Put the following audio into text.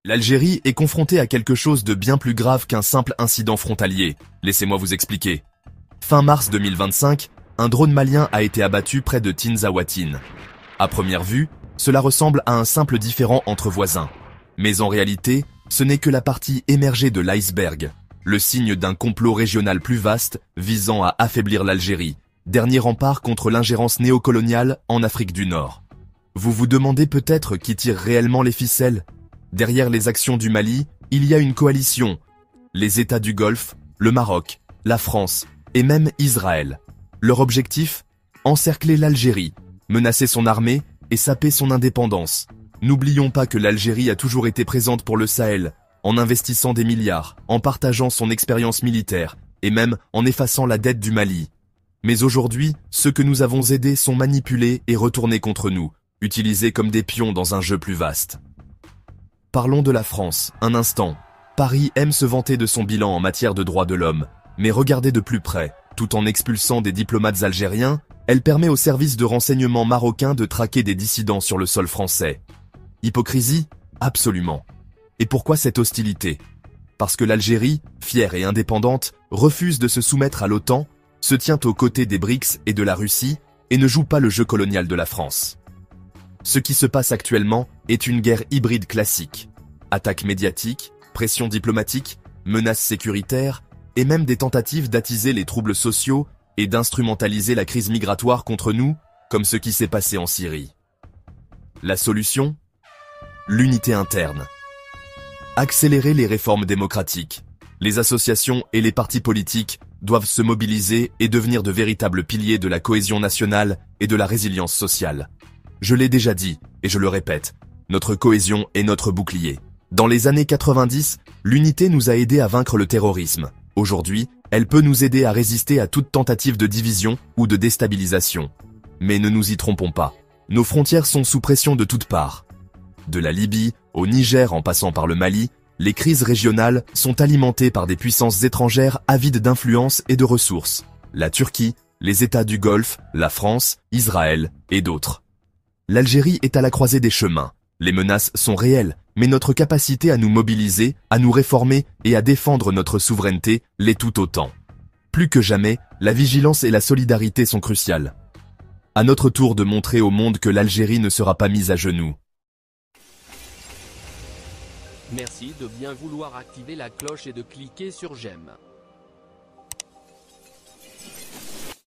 L'Algérie est confrontée à quelque chose de bien plus grave qu'un simple incident frontalier. Laissez-moi vous expliquer. Fin mars 2025, un drone malien a été abattu près de Tinzaouatine. À première vue, cela ressemble à un simple différend entre voisins. Mais en réalité, ce n'est que la partie émergée de l'iceberg, le signe d'un complot régional plus vaste visant à affaiblir l'Algérie, dernier rempart contre l'ingérence néocoloniale en Afrique du Nord. Vous vous demandez peut-être qui tire réellement les ficelles? Derrière les actions du Mali, il y a une coalition. Les États du Golfe, le Maroc, la France et même Israël. Leur objectif? Encercler l'Algérie, menacer son armée et saper son indépendance. N'oublions pas que l'Algérie a toujours été présente pour le Sahel, en investissant des milliards, en partageant son expérience militaire et même en effaçant la dette du Mali. Mais aujourd'hui, ceux que nous avons aidés sont manipulés et retournés contre nous, utilisés comme des pions dans un jeu plus vaste. Parlons de la France, un instant. Paris aime se vanter de son bilan en matière de droits de l'homme, mais regardez de plus près. Tout en expulsant des diplomates algériens, elle permet aux services de renseignement marocains de traquer des dissidents sur le sol français. Hypocrisie? Absolument. Et pourquoi cette hostilité? Parce que l'Algérie, fière et indépendante, refuse de se soumettre à l'OTAN, se tient aux côtés des BRICS et de la Russie, et ne joue pas le jeu colonial de la France. Ce qui se passe actuellement est une guerre hybride classique. Attaques médiatiques, pression diplomatique, menaces sécuritaires, et même des tentatives d'attiser les troubles sociaux et d'instrumentaliser la crise migratoire contre nous, comme ce qui s'est passé en Syrie. La solution? L'unité interne. Accélérer les réformes démocratiques. Les associations et les partis politiques doivent se mobiliser et devenir de véritables piliers de la cohésion nationale et de la résilience sociale. Je l'ai déjà dit, et je le répète, notre cohésion est notre bouclier. Dans les années 90, l'unité nous a aidés à vaincre le terrorisme. Aujourd'hui, elle peut nous aider à résister à toute tentative de division ou de déstabilisation. Mais ne nous y trompons pas. Nos frontières sont sous pression de toutes parts. De la Libye au Niger en passant par le Mali, les crises régionales sont alimentées par des puissances étrangères avides d'influence et de ressources. La Turquie, les États du Golfe, la France, Israël et d'autres. L'Algérie est à la croisée des chemins. Les menaces sont réelles, mais notre capacité à nous mobiliser, à nous réformer et à défendre notre souveraineté l'est tout autant. Plus que jamais, la vigilance et la solidarité sont cruciales. À notre tour de montrer au monde que l'Algérie ne sera pas mise à genoux. Merci de bien vouloir activer la cloche et de cliquer sur j'aime.